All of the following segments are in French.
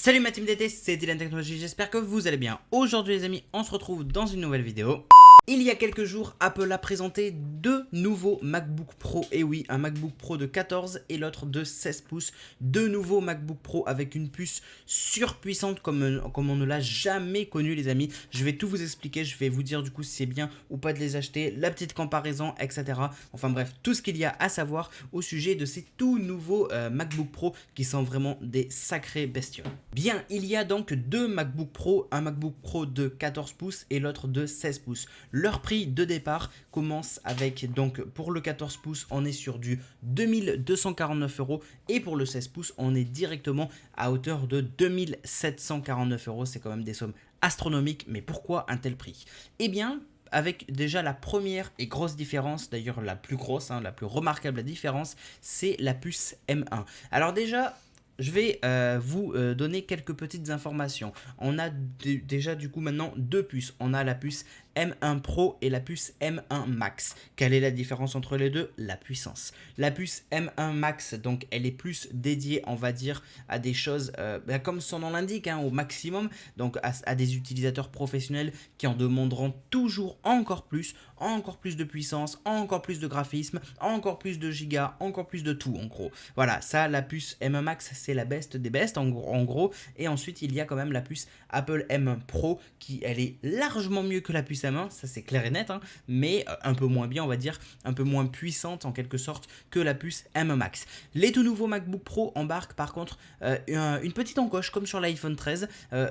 Salut ma team d'été, c'est Dylan Technologies, j'espère que vous allez bien. Aujourd'hui les amis, on se retrouve dans une nouvelle vidéo. Il y a quelques jours, Apple a présenté deux nouveaux MacBook Pro. Et oui, un MacBook Pro de 14 et l'autre de 16 pouces. Deux nouveaux MacBook Pro avec une puce surpuissante comme on ne l'a jamais connu les amis. Je vais tout vous expliquer, je vais vous dire du coup si c'est bien ou pas de les acheter, la petite comparaison, etc. Enfin bref, tout ce qu'il y a à savoir au sujet de ces tout nouveaux MacBook Pro qui sont vraiment des sacrés bestioles. Bien, il y a donc deux MacBook Pro, un MacBook Pro de 14 pouces et l'autre de 16 pouces. Leur prix de départ commence avec, donc pour le 14 pouces, on est sur du 2249 € et pour le 16 pouces, on est directement à hauteur de 2749 €. C'est quand même des sommes astronomiques, mais pourquoi un tel prix? Eh bien, avec déjà la première et grosse différence, d'ailleurs la plus grosse, la plus remarquable différence, c'est la puce M1. Alors déjà, je vais vous donner quelques petites informations. On a déjà du coup maintenant deux puces. On a la puce M1 Pro et la puce M1 Max. Quelle est la différence entre les deux? La puissance. La puce M1 Max, donc elle est plus dédiée, on va dire, à des choses, comme son nom l'indique, au maximum, donc à des utilisateurs professionnels qui en demanderont toujours encore plus de puissance, encore plus de graphisme, encore plus de gigas, encore plus de tout en gros. Voilà, ça, la puce M1 Max, c'est la best des best en gros. Et ensuite, il y a quand même la puce Apple M1 Pro qui, elle est largement mieux que la puce M1, ça c'est clair et net, mais un peu moins bien, on va dire, un peu moins puissante en quelque sorte que la puce M1 Max. Les tout nouveaux MacBook Pro embarquent par contre une petite encoche comme sur l'iPhone 13,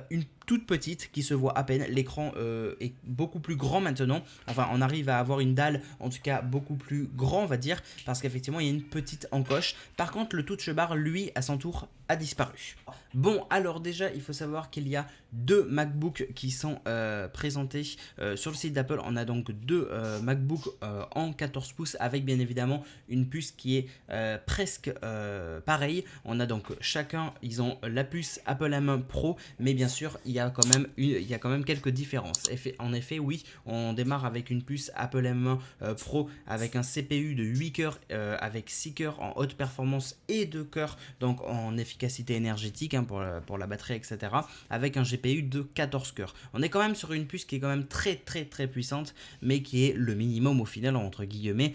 une toute petite qui se voit à peine. L'écran est beaucoup plus grand maintenant. Enfin, on arrive à avoir une dalle, en tout cas beaucoup plus grand, on va dire, parce qu'effectivement, il y a une petite encoche. Par contre, le touch bar, lui, à son tour, a disparu. Bon, alors déjà, il faut savoir qu'il y a deux MacBooks qui sont présentés sur le site d'Apple. On a donc deux MacBooks en 14 pouces avec bien évidemment une puce qui est presque pareille. On a donc chacun, ils ont la puce Apple M1 Pro, mais bien sûr, il y a quand même quelques différences. En effet, oui, on démarre avec une puce Apple M1 Pro avec un CPU de 8 cœurs avec 6 cœurs en haute performance et 2 cœurs donc en efficacité énergétique pour la batterie, etc. avec un GPU de 14 cœurs. On est quand même sur une puce qui est quand même très puissante, mais qui est le minimum au final, entre guillemets,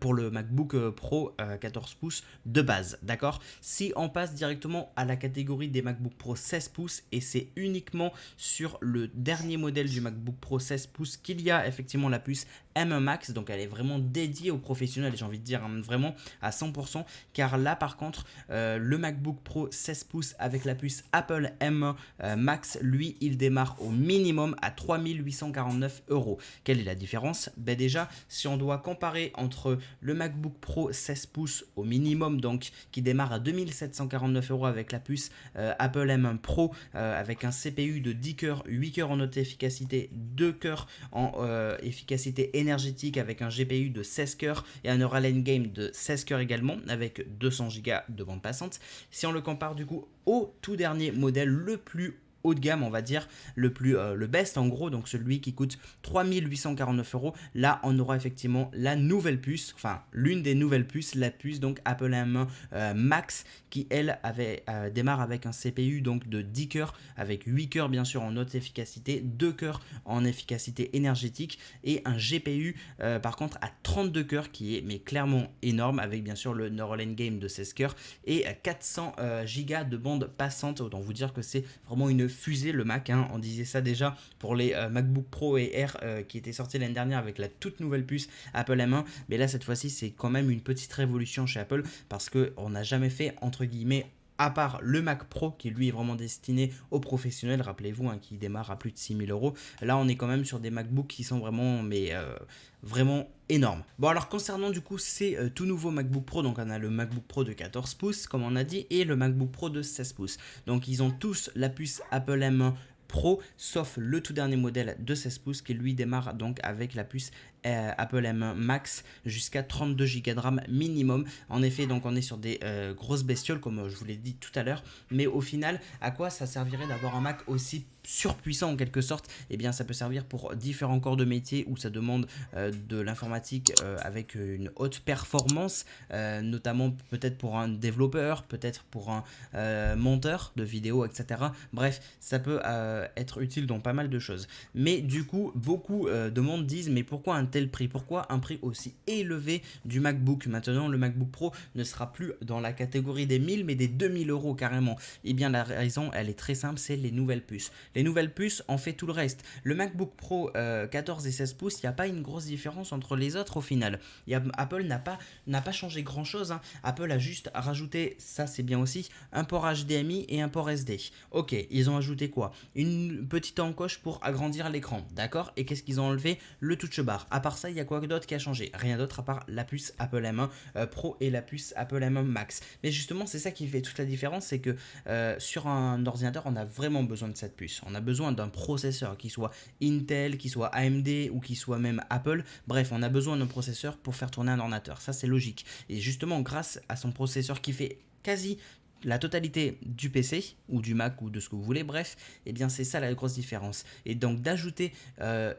pour le MacBook Pro 14 pouces de base, d'accord? Si on passe directement à la catégorie des MacBook Pro 16 pouces, et c'est uniquement sur le dernier modèle du MacBook Pro 16 pouces qu'il y a effectivement la puce M1 Max, donc elle est vraiment dédiée aux professionnels, j'ai envie de dire vraiment à 100%, car là par contre le MacBook Pro 16 pouces avec la puce Apple M1 Max, lui il démarre au minimum à 3849 €. Quelle est la différence? Ben déjà, si on doit comparer entre le MacBook Pro 16 pouces au minimum, donc qui démarre à 2749 € avec la puce Apple M1 Pro avec un CPU de 10 cœurs, 8 cœurs en haute efficacité, 2 cœurs en efficacité énergétique avec un GPU de 16 cœurs et un Neural Engine de 16 cœurs également avec 200 Go de bande passante. Si on le compare du coup au tout dernier modèle, le plus haut de gamme, on va dire, le best en gros, donc celui qui coûte 3849 €. Là, on aura effectivement la nouvelle puce, enfin l'une des nouvelles puces, la puce donc Apple M1 Max, qui elle démarre avec un CPU donc de 10 cœurs, avec 8 cœurs bien sûr en haute efficacité, 2 cœurs en efficacité énergétique et un GPU par contre à 32 cœurs qui est mais clairement énorme, avec bien sûr le Neural Engine de 16 cœurs et 400 Go de bande passante. Autant vous dire que c'est vraiment une fusée le Mac, on disait ça déjà pour les MacBook Pro et Air qui étaient sortis l'année dernière avec la toute nouvelle puce Apple M1, mais là cette fois-ci c'est quand même une petite révolution chez Apple parce qu'on n'a jamais fait entre guillemets, à part le Mac Pro qui lui est vraiment destiné aux professionnels, rappelez-vous, qui démarre à plus de 6000 €. Là on est quand même sur des MacBooks qui sont vraiment vraiment énormes. Bon, alors concernant du coup ces tout nouveaux MacBook Pro, donc on a le MacBook Pro de 14 pouces comme on a dit et le MacBook Pro de 16 pouces. Donc ils ont tous la puce Apple M1 Pro, sauf le tout dernier modèle de 16 pouces qui lui démarre donc avec la puce Apple M1 Max jusqu'à 32 Go de RAM minimum. En effet, donc on est sur des grosses bestioles comme je vous l'ai dit tout à l'heure, mais au final, à quoi ça servirait d'avoir un Mac aussi surpuissant en quelque sorte? Eh bien ça peut servir pour différents corps de métier où ça demande de l'informatique avec une haute performance, notamment peut-être pour un développeur, peut-être pour un monteur de vidéos, etc. Bref, ça peut être utile dans pas mal de choses. Mais du coup, beaucoup de monde disent mais pourquoi un tel prix? Pourquoi un prix aussi élevé du MacBook? Maintenant le MacBook Pro ne sera plus dans la catégorie des 1000 mais des 2000 euros carrément. Eh bien la raison elle est très simple, c'est les nouvelles puces. Les nouvelles puces en fait tout le reste. Le MacBook Pro 14 et 16 pouces, il n'y a pas une grosse différence entre les autres au final. Apple n'a pas changé grand chose, hein. Apple a juste rajouté, ça c'est bien aussi, un port HDMI et un port SD. Ok, ils ont ajouté quoi? Une petite encoche pour agrandir l'écran, d'accord? Et qu'est-ce qu'ils ont enlevé? Le touch bar. À part ça, il y a quoi d'autre qui a changé? Rien d'autre à part la puce Apple M1 Pro et la puce Apple M1 Max. Mais justement, c'est ça qui fait toute la différence, c'est que sur un ordinateur, on a vraiment besoin de cette puce. On a besoin d'un processeur qui soit Intel, qui soit AMD ou qui soit même Apple. Bref, on a besoin d'un processeur pour faire tourner un ordinateur. Ça, c'est logique. Et justement, grâce à son processeur qui fait quasi la totalité du PC ou du Mac ou de ce que vous voulez, bref, et bien c'est ça la grosse différence. Et donc d'ajouter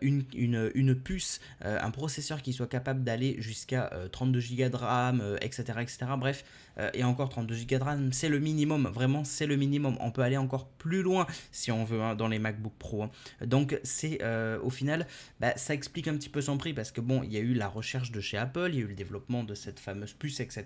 une puce, un processeur qui soit capable d'aller jusqu'à 32 Go de RAM, etc., etc., bref, et encore 32 Go de RAM, c'est le minimum, vraiment c'est le minimum. On peut aller encore plus loin si on veut, hein, dans les MacBook Pro, hein. Donc c'est au final, ça explique un petit peu son prix parce que bon, il y a eu la recherche de chez Apple, il y a eu le développement de cette fameuse puce, etc.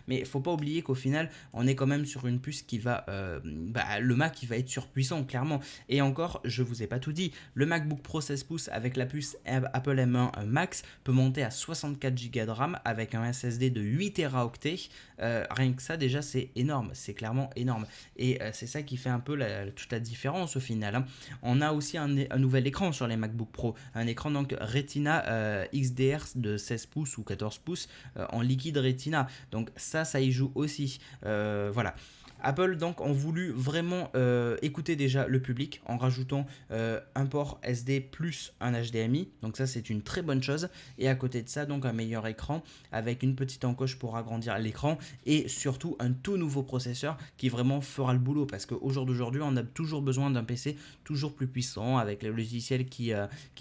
Mais il ne faut pas oublier qu'au final, on est quand même sur une puce qui va, le Mac qui va être surpuissant clairement. Et encore, je vous ai pas tout dit, le MacBook Pro 16 pouces avec la puce Apple M1 Max peut monter à 64 Go de RAM avec un SSD de 8 Teraoctets. Rien que ça déjà c'est énorme, c'est clairement énorme. Et c'est ça qui fait un peu toute la différence au final, hein. On a aussi un nouvel écran sur les MacBook Pro, un écran donc Retina XDR de 16 pouces ou 14 pouces en liquide Retina. Donc ça y joue aussi. Voilà. Apple donc ont voulu vraiment écouter déjà le public en rajoutant un port SD plus un HDMI, donc ça c'est une très bonne chose. Et à côté de ça donc un meilleur écran avec une petite encoche pour agrandir l'écran et surtout un tout nouveau processeur qui vraiment fera le boulot, parce qu'au jour d'aujourd'hui on a toujours besoin d'un PC toujours plus puissant avec les logiciels qui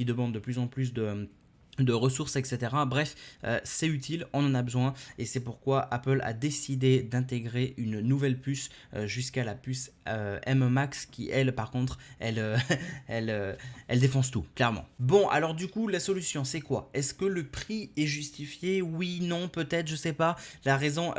demandent de plus en plus de ressources, etc. Bref, c'est utile, on en a besoin et c'est pourquoi Apple a décidé d'intégrer une nouvelle puce jusqu'à la puce M1 Max qui elle par contre elle défonce tout clairement. Bon alors du coup la solution c'est quoi? Est-ce que le prix est justifié? Oui, non, peut-être, je sais pas. La raison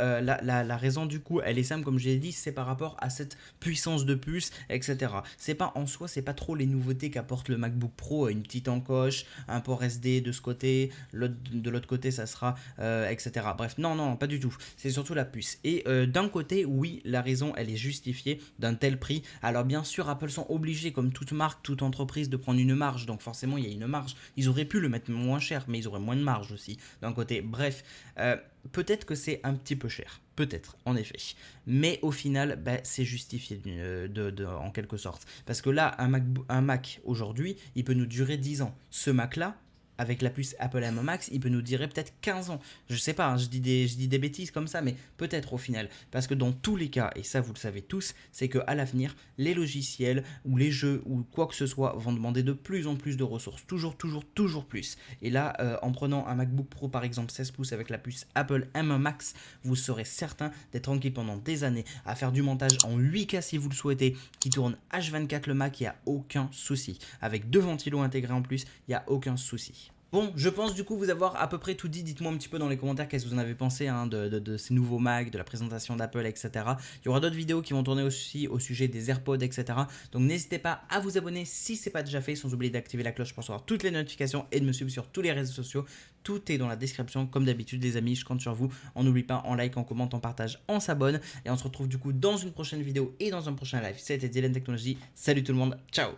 du coup elle est simple, comme je l'ai dit, c'est par rapport à cette puissance de puce, etc. C'est pas en soi, c'est pas trop les nouveautés qu'apporte le MacBook Pro, une petite encoche, un port SD de ce côté, de l'autre côté ça sera etc. Bref, non, pas du tout, c'est surtout la puce. Et d'un côté, oui, la raison elle est justifiée d'un tel prix. Alors bien sûr, Apple sont obligés, comme toute marque, toute entreprise, de prendre une marge, donc forcément il y a une marge. Ils auraient pu le mettre moins cher, mais ils auraient moins de marge aussi d'un côté. Bref, peut-être que c'est un petit peu cher, peut-être, en effet, mais au final c'est justifié en quelque sorte, parce que là un Mac aujourd'hui il peut nous durer 10 ans. Ce Mac là avec la puce Apple M1 Max, il peut nous durer peut-être 15 ans. Je sais pas, hein, je dis des bêtises comme ça, mais peut-être au final. Parce que dans tous les cas, et ça vous le savez tous, c'est qu'à l'avenir, les logiciels ou les jeux ou quoi que ce soit vont demander de plus en plus de ressources. Toujours plus. Et là, en prenant un MacBook Pro par exemple 16 pouces avec la puce Apple M1 Max, vous serez certain d'être tranquille pendant des années à faire du montage en 8K si vous le souhaitez, qui tourne H24 le Mac, il n'y a aucun souci. Avec 2 ventilos intégrés en plus, il n'y a aucun souci. Bon, je pense du coup vous avoir à peu près tout dit. Dites-moi un petit peu dans les commentaires qu'est-ce que vous en avez pensé, hein, de ces nouveaux Mac, de la présentation d'Apple, etc. Il y aura d'autres vidéos qui vont tourner aussi au sujet des AirPods, etc. Donc n'hésitez pas à vous abonner si ce n'est pas déjà fait, sans oublier d'activer la cloche pour recevoir toutes les notifications et de me suivre sur tous les réseaux sociaux. Tout est dans la description comme d'habitude les amis, je compte sur vous. On n'oublie pas, en like, en commente, en partage, on s'abonne. Et on se retrouve du coup dans une prochaine vidéo et dans un prochain live. C'était Dylan Technologies. Salut tout le monde, ciao.